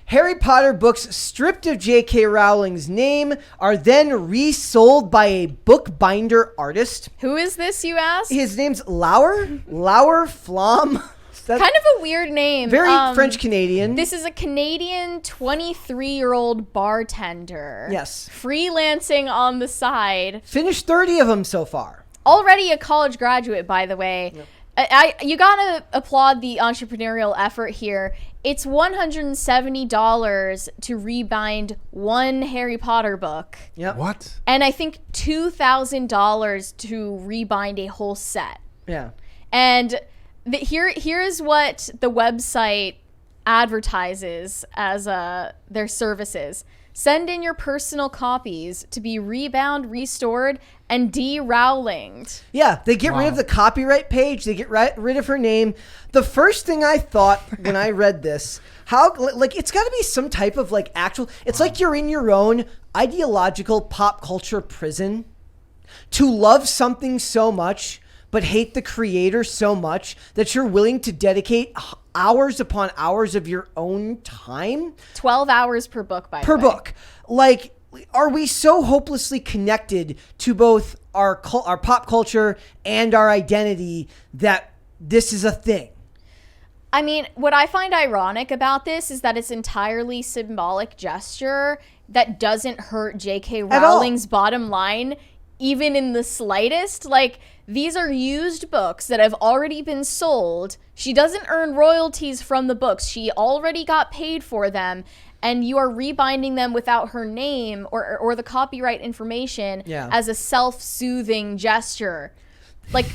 Harry Potter books stripped of J.K. Rowling's name are then resold by a bookbinder artist. Who is this, you ask? His name's Lauer Flom. Kind of a weird name. Very French-Canadian. This is a Canadian 23-year-old bartender. Yes. Freelancing on the side. Finished 30 of them so far. Already a college graduate, by the way. Yep. You gotta applaud the entrepreneurial effort here. It's $170 to rebind one Harry Potter book. Yep. What? And I think $2,000 to rebind a whole set. Yeah. And here's what the website advertises as their services. Send in your personal copies to be rebound, restored, and de-Rowlinged. Yeah, they get rid of the copyright page. They get rid of her name. The first thing I thought when I read this, it's got to be some type of actual. It's like you're in your own ideological pop culture prison. To love something so much, but hate the creator so much that you're willing to dedicate hours upon hours of your own time. 12 hours per book, by the way. Per book. Are we so hopelessly connected to both our pop culture and our identity that this is a thing? I mean, what I find ironic about this is that it's entirely symbolic gesture that doesn't hurt J.K. Rowling's bottom line, even in the slightest. These are used books that have already been sold. She doesn't earn royalties from the books. She already got paid for them. And you are rebinding them without her name or the copyright information as a self-soothing gesture.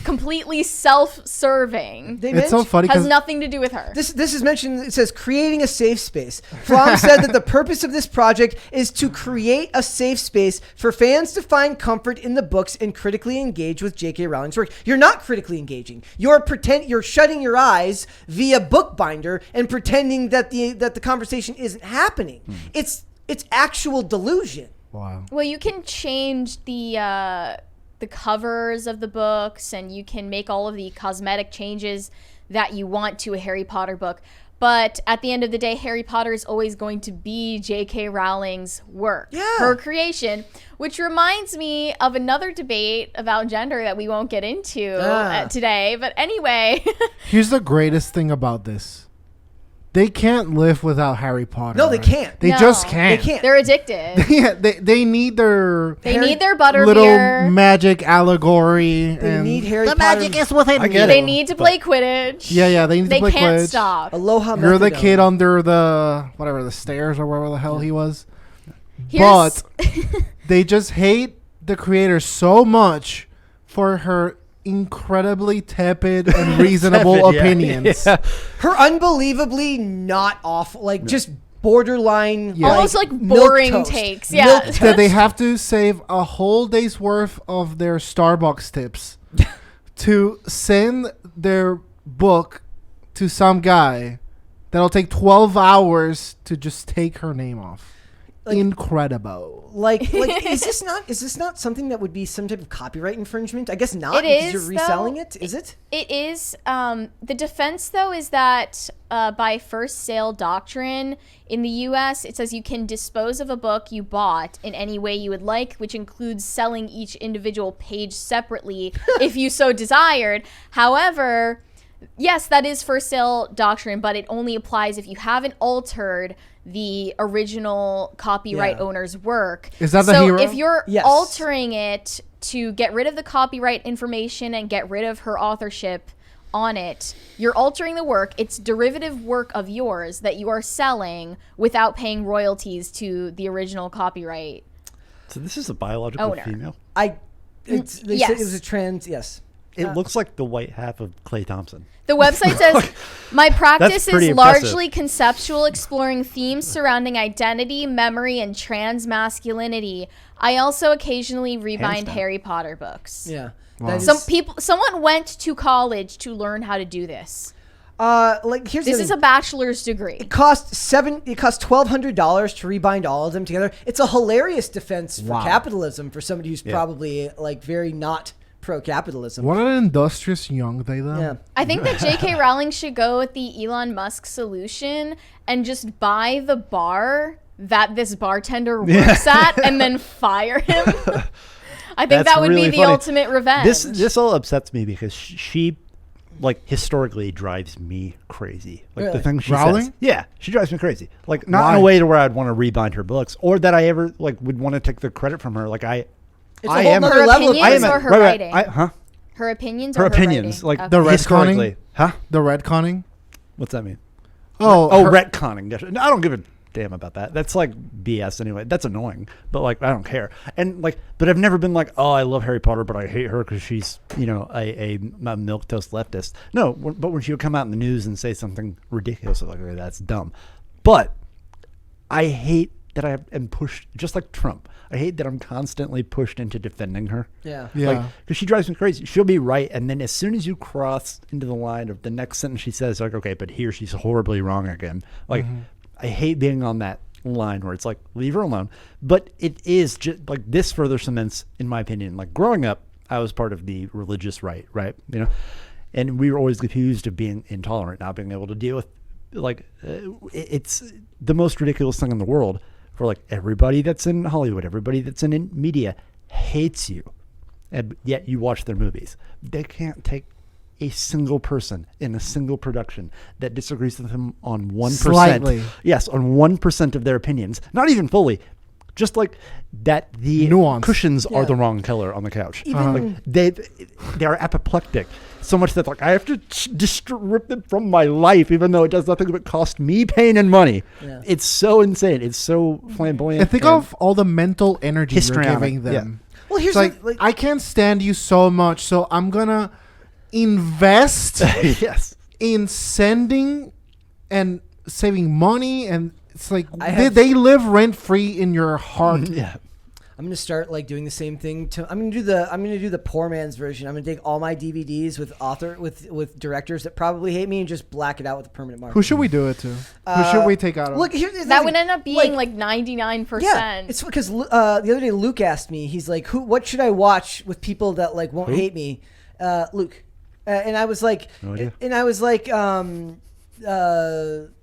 Completely self-serving. It's so funny has nothing to do with her. This is mentioned. It says creating a safe space. Flom said that the purpose of this project is to create a safe space for fans to find comfort in the books and critically engage with J.K. Rowling's work. You're not critically engaging. You're shutting your eyes via bookbinder and pretending that the conversation isn't happening. It's actual delusion. Wow. Well, you can change the covers of the books, and you can make all of the cosmetic changes that you want to a Harry Potter book. But at the end of the day, Harry Potter is always going to be J.K. Rowling's work, her creation, which reminds me of another debate about gender that we won't get into today. But anyway. Here's the greatest thing about this. They can't live without Harry Potter. No, they can't. They just can't. They can't. They're addicted. Yeah, they need their... They need their butterbeer. Little magic allegory. They need Harry the Potter. The magic is within me. They need to play Quidditch. Yeah, they need to play Quidditch. They can't stop. Aloha You're the methadone. kid under the stairs or wherever the hell he was. But they just hate the creator so much for her incredibly tepid and reasonable opinions. Yeah. Her unbelievably not awful, just borderline, almost boring takes. Yeah, that they have to save a whole day's worth of their Starbucks tips to send their book to some guy that'll take 12 hours to just take her name off. Incredible. Is this not something that would be some type of copyright infringement? I guess not. It is, you're reselling it. Is it? It is. The defense, though, is that by first sale doctrine in the U.S., it says you can dispose of a book you bought in any way you would like, which includes selling each individual page separately if you so desired. However, yes, that is first sale doctrine, but it only applies if you haven't altered the original copyright owner's work. Is that the hero? So if you're altering it to get rid of the copyright information and get rid of her authorship on it, you're altering the work. It's derivative work of yours that you are selling without paying royalties to the original copyright. So this is a biological female? They said it was a trans, yes. It looks like the white half of Klay Thompson. The website says, my practice is largely conceptual, exploring themes surrounding identity, memory, and trans masculinity. I also occasionally rebind Harry Potter books. Yeah. Wow. Someone went to college to learn how to do this. This is a bachelor's degree. It costs $1,200 to rebind all of them together. It's a hilarious defense for capitalism for somebody who's probably very not pro-capitalism. What an industrious young they though. Yeah. I think that J.K. Rowling should go with the Elon Musk solution and just buy the bar that this bartender works at and then fire him. I think that would really be the funny. ultimate revenge. This all upsets me because she like historically drives me crazy. Like the Really? things she Rowling? says. Yeah, she drives me crazy. Like not Why? in a way to where I'd want to rebind her books or that I ever like would want to take the credit from her. Like It's a I whole am nother Her level of opinions crazy. or her writing? Her opinions Her or opinions, her like writing? The Okay. historically. retconning? Huh? The retconning? What's that mean? Oh, her- Retconning. I don't give a damn about that. That's like BS anyway. That's annoying, but like I don't care. And like, but I've never been like, oh, I love Harry Potter, but I hate her because she's a milquetoast leftist. No, but when she would come out in the news and say something ridiculous, I was like, okay, that's dumb. But I hate that I am pushed, just like Trump. I hate that I'm constantly pushed into defending her. Yeah. Yeah. Because she drives me crazy. She'll be right. And then as soon as you cross into the line of the next sentence she says, like, okay, but here she's horribly wrong again. Like, I hate being on that line where it's like, leave her alone. But it is just like this further cements, in my opinion, like growing up, I was part of the religious right? And we were always accused of being intolerant, not being able to deal with, like, it's the most ridiculous thing in the world for like everybody that's in Hollywood, everybody that's in media hates you. And yet you watch their movies. They can't take a single person in a single production that disagrees with them on 1%. Slightly. Yes, on 1% of their opinions. Not even fully. Just like that the Nuance. cushions are Yeah. the wrong color on the couch. Even- Like they are apoplectic. So much that like I have to just rip them from my life, even though it does nothing but cost me pain and money. Yeah. It's so insane. It's so flamboyant. And think of all the mental energy you're histrionic. giving them. Well, here's It's like, the, I can't stand you so much, so I'm gonna invest yes. in sending and saving money, and it's like I have- they live rent free in your heart. Yeah. I'm gonna start like doing the same thing. I'm gonna do the poor man's version. I'm gonna take all my DVDs with directors that probably hate me and just black it out with a permanent marker. Who should we do it to? Who should we take out of? Look, here's the That thing. would end up being like 99%. Yeah, it's because the other day Luke asked me. He's like, what should I watch with people that like won't hate me?" Luke, and I was like, No idea.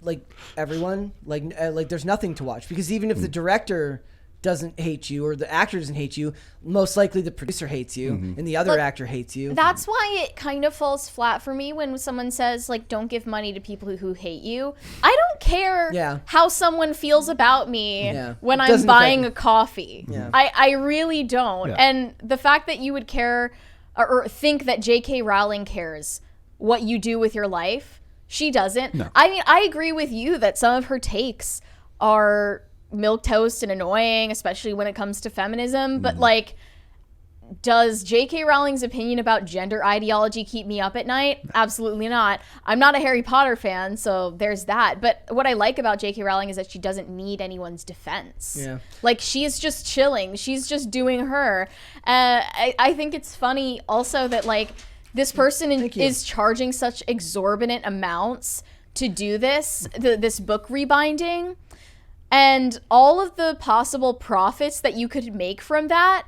like everyone, like there's nothing to watch because even if the director doesn't hate you or the actor doesn't hate you, most likely the producer hates you and the other Look, actor hates you. That's why it kind of falls flat for me when someone says, like, don't give money to people who hate you. I don't care Yeah. how someone feels about me Yeah. when It I'm doesn't buying affect a coffee. Yeah. I really don't. Yeah. And the fact that you would care or think that J.K. Rowling cares what you do with your life, she doesn't. No. I mean, I agree with you that some of her takes are milquetoast and annoying, especially when it comes to feminism. But like, does J.K. Rowling's opinion about gender ideology keep me up at night? Absolutely not. I'm not a Harry Potter fan, so there's that. But what I like about J.K. Rowling is that she doesn't need anyone's defense. Yeah. Like, she's just chilling. She's just doing her. I think it's funny also that, like, this person is charging such exorbitant amounts to do this book rebinding. And all of the possible profits that you could make from that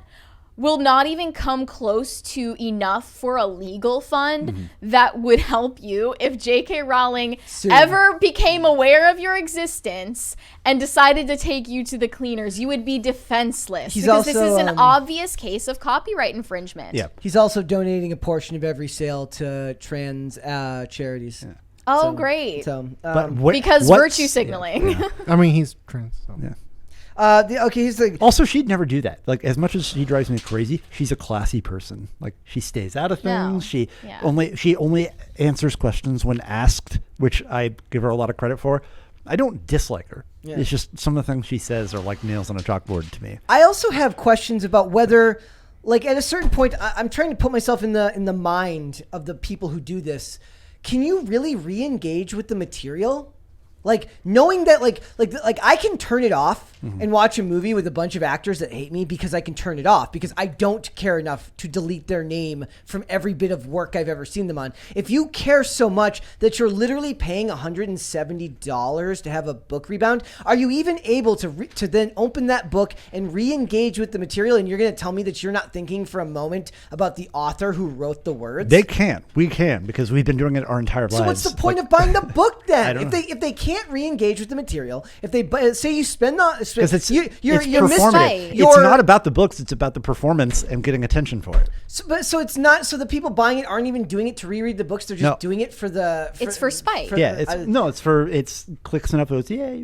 will not even come close to enough for a legal fund that would help you if J.K. Rowling ever became aware of your existence and decided to take you to the cleaners. You would be defenseless because this is an obvious case of copyright infringement. Yeah. He's also donating a portion of every sale to trans charities. Yeah. Oh, great. So, But because what's- virtue signaling. Yeah. I mean, he's trans. So. Yeah. he's like, Also, she'd never do that. Like, as much as she drives me crazy, she's a classy person. Like, she stays out of things. No. She Yeah. she only answers questions when asked, which I give her a lot of credit for. I don't dislike her. Yeah. It's just some of the things she says are like nails on a chalkboard to me. I also have questions about whether, like, at a certain point, I'm trying to put myself in the mind of the people who do this. Can you really re-engage with the material? Like, knowing that, like I can turn it off and watch a movie with a bunch of actors that hate me because I can turn it off because I don't care enough to delete their name from every bit of work I've ever seen them on. If you care so much that you're literally paying $170 to have a book rebound, are you even able to then open that book and re-engage with the material? And you're going to tell me that you're not thinking for a moment about the author who wrote the words? They can't. We can, because we've been doing it our entire lives. So what's the point of buying the book then? I don't know. If they can't re-engage with the material, if they say you spend Because it's you're performative. Right. It's not about the books. It's about the performance and getting attention for it. So it's not. So the people buying it aren't even doing it to reread the books. They're just doing it for the. It's for spite. It's clicks and upvotes. Yeah,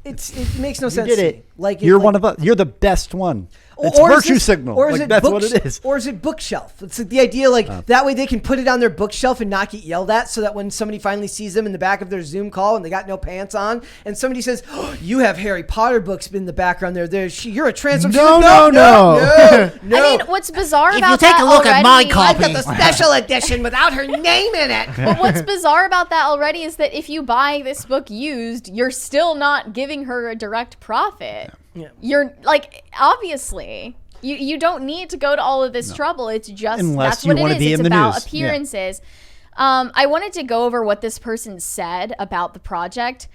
it makes no sense. You did to it. me. Like you're one of us. You're the best one. It's or is virtue this- signal. Or is Like, it that's what it is. Or is it bookshelf? It's like the idea, that way they can put it on their bookshelf and not get yelled at, so that when somebody finally sees them in the back of their Zoom call and they got no pants on, and somebody says, oh, "You have Harry Potter books in the background there. You're a trans." No. No. I mean, what's bizarre If about you take that a look at my already- copy, I've got the special edition without her name in it. But what's bizarre about that already is that if you buy this book used, you're still not giving her a direct profit. Yeah. You're like, obviously, you don't need to go to all of this trouble. It's just Unless that's you what wanna it is. be It's in the about news. Yeah. appearances. I wanted to go over what this person said about the project.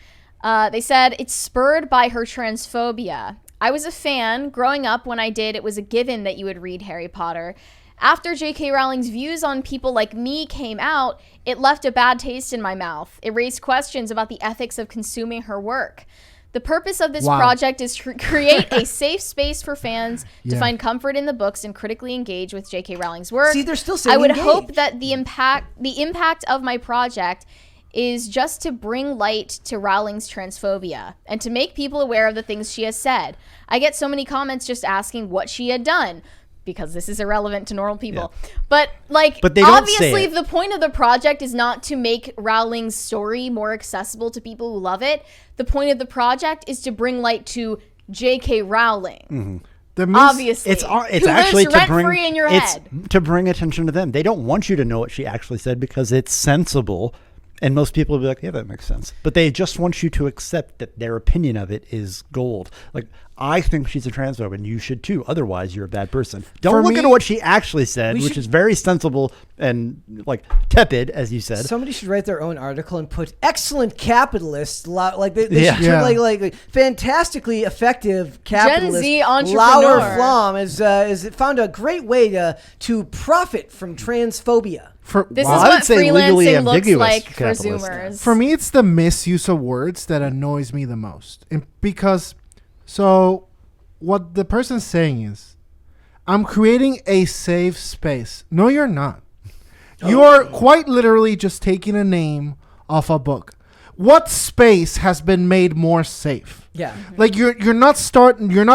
They said it's spurred by her transphobia. I was a fan growing up. When I did, it was a given that you would read Harry Potter. After J.K. Rowling's views on people like me came out, it left a bad taste in my mouth. It raised questions about the ethics of consuming her work. The purpose of this project is to create a safe space for fans to find comfort in the books and critically engage with J.K. Rowling's work. See, they're still saying I would engage. hope that the impact of my project is just to bring light to Rowling's transphobia and to make people aware of the things she has said. I get so many comments just asking what she had done, because this is irrelevant to normal people. Yeah. But they don't say obviously it. the point of the project is not to make Rowling's story more accessible to people who love it. The point of the project is to bring light to J.K. Rowling. Obviously. It's who actually lives to bring rent-free in your it's head. to bring attention to them. They don't want you to know what she actually said because it's sensible. And most people will be like, yeah, that makes sense. But they just want you to accept that their opinion of it is gold. Like, I think she's a transphobe, and you should too. Otherwise, you're a bad person. Don't look at what she actually said, which is very sensible and, like, tepid, as you said. Somebody should write their own article and put "excellent capitalist," like they should turn, like fantastically effective capitalist. Gen Z entrepreneur. Lauer Flom has found a great way to profit from transphobia. This I is would what say legally freelancing looks ambiguous like for capitalist. Zoomers. For me, it's the misuse of words that annoys me the most. So what the person's saying is, I'm creating a safe space. No, you're not. You're quite literally just taking a name off a book. What space has been made more safe? Yeah. Like you're not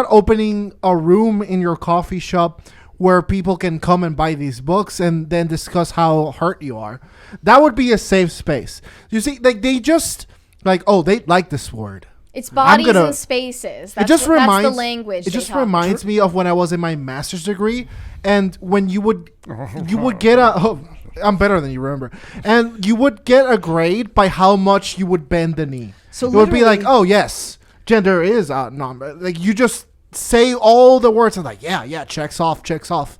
opening a room in your coffee shop where people can come and buy these books and then discuss how hurt you are. That would be a safe space. You see, like they just they like this word. It's bodies and spaces. That's the language. It just reminds me of when I was in my master's degree, and when you would get I'm better than you remember, and you would get a grade by how much you would bend the knee. So it would be like, oh yes, gender is non. Like you just say all the words and like, yeah, checks off.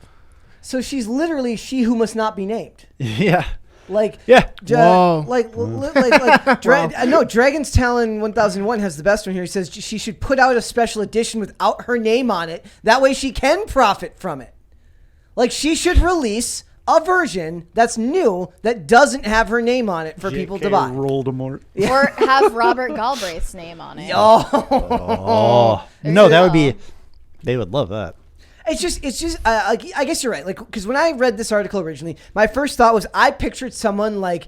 So she's literally she who must not be named. Yeah. Like Whoa. Dragon's Talon 1001 has the best one here. He says she should put out a special edition without her name on it. That way she can profit from it. Like she should release a version that's new that doesn't have her name on it for people to buy. Voldemort. Or have Robert Galbraith's name on it. Oh no, that would be. They would love that. It's just. I guess you're right. Like, because when I read this article originally, my first thought was I pictured someone like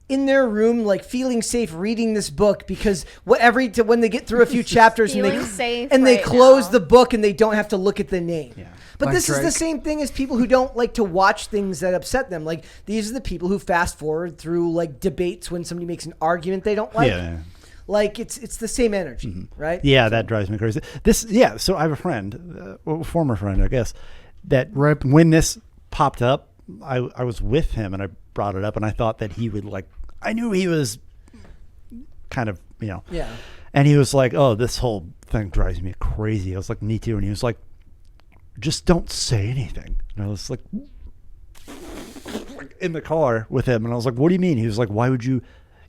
in their room, like feeling safe reading this book because when they get through a few chapters and they close the book and they don't have to look at the name. Yeah. But this is the same thing as people who don't like to watch things that upset them. Like these are the people who fast forward through like debates when somebody makes an argument they don't like. Yeah. Like it's the same energy, right? Yeah, that drives me crazy. So I have a friend, a former friend, I guess, that when this popped up, I was with him and I brought it up and I thought that he would I knew he was kind of, Yeah. And he was like, oh, this whole thing drives me crazy. I was like, me too. And he was like, just don't say anything. And I was like in the car with him. And I was like, what do you mean? He was like, why would you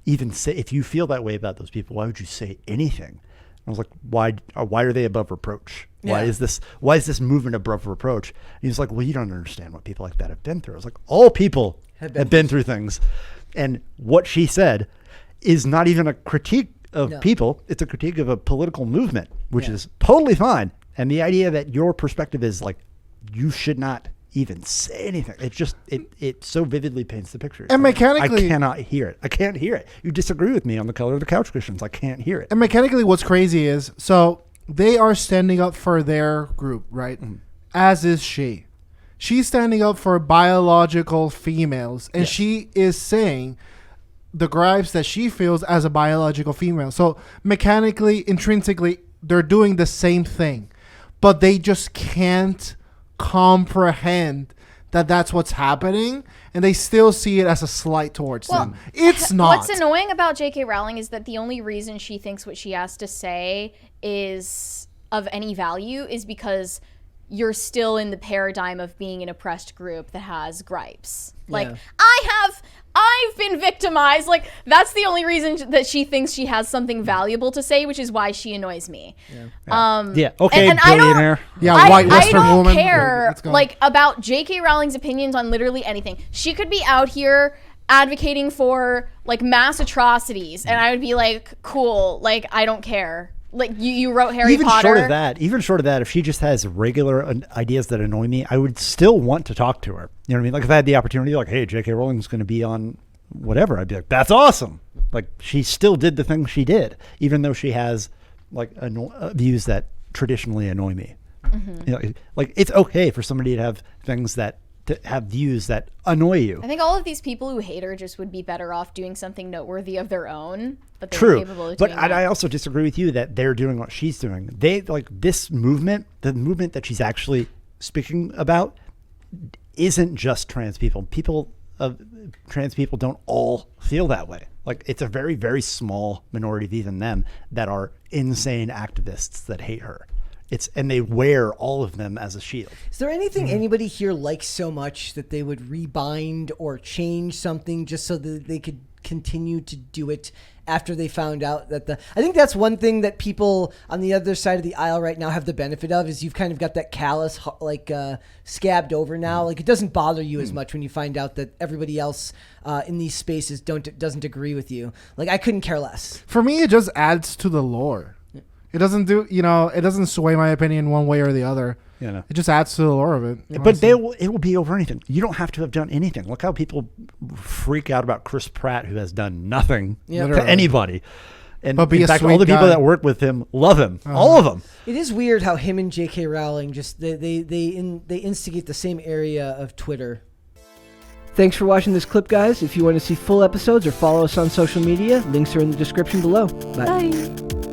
even say, if you feel that way about those people, why would you say anything? I was like, why are they above reproach? Why is this movement above reproach? And he was like, well, you don't understand what people like that have been through. I was like, all people have been through things. And what she said is not even a critique of people. It's a critique of a political movement, which is totally fine. And the idea that your perspective is like, you should not even say anything. It just, it so vividly paints the picture. And mechanically, I cannot hear it. I can't hear it. You disagree with me on the color of the couch cushions. I can't hear it. And mechanically, what's crazy is, so they are standing up for their group, right? Mm-hmm. As is she. She's standing up for biological females, and she is saying the gripes that she feels as a biological female. So mechanically, intrinsically, they're doing the same thing, but they just can't comprehend that that's what's happening, and they still see it as a slight towards them. It's not. What's annoying about J.K. Rowling is that the only reason she thinks what she has to say is of any value is because you're still in the paradigm of being an oppressed group that has gripes. Like, I've been victimized. Like, that's the only reason that she thinks she has something valuable to say, which is why she annoys me. Okay, and billionaire. White Western I don't woman. care, like, about J.K. Rowling's opinions on literally anything. She could be out here advocating for, like, mass atrocities, and I would be like, cool, like, I don't care. Like, you wrote Harry Potter. Even short of that, if she just has regular ideas that annoy me, I would still want to talk to her. You know what I mean? Like, if I had the opportunity, like, hey, J.K. Rowling's going to be on whatever, I'd be like, that's awesome. Like, she still did the thing she did, even though she has, like, views that traditionally annoy me. Mm-hmm. You know, like, it's okay for somebody to have views that annoy you. I think all of these people who hate her just would be better off doing something noteworthy of their own. But they're True, capable of but doing that. I also disagree with you that they're doing what she's doing. They like this movement, the movement that she's actually speaking about, isn't just trans people. Trans people don't all feel that way. Like, it's a very, very small minority of even them that are insane activists that hate her. And they wear all of them as a shield. Is there anything anybody here likes so much that they would rebind or change something just so that they could continue to do it after they found out that I think that's one thing that people on the other side of the aisle right now have the benefit of, is you've kind of got that callus scabbed over now. Like, it doesn't bother you as much when you find out that everybody else in these spaces doesn't agree with you. Like, I couldn't care less. For me, it just adds to the lore. It doesn't it doesn't sway my opinion one way or the other. It just adds to the lore of it. But it will be over anything. You don't have to have done anything. Look how people freak out about Chris Pratt, who has done nothing to anybody. And in fact, all the people that work with him love him. All of them. It is weird how him and J.K. Rowling just they instigate the same area of Twitter. Thanks for watching this clip, guys. If you want to see full episodes or follow us on social media, links are in the description below. Bye.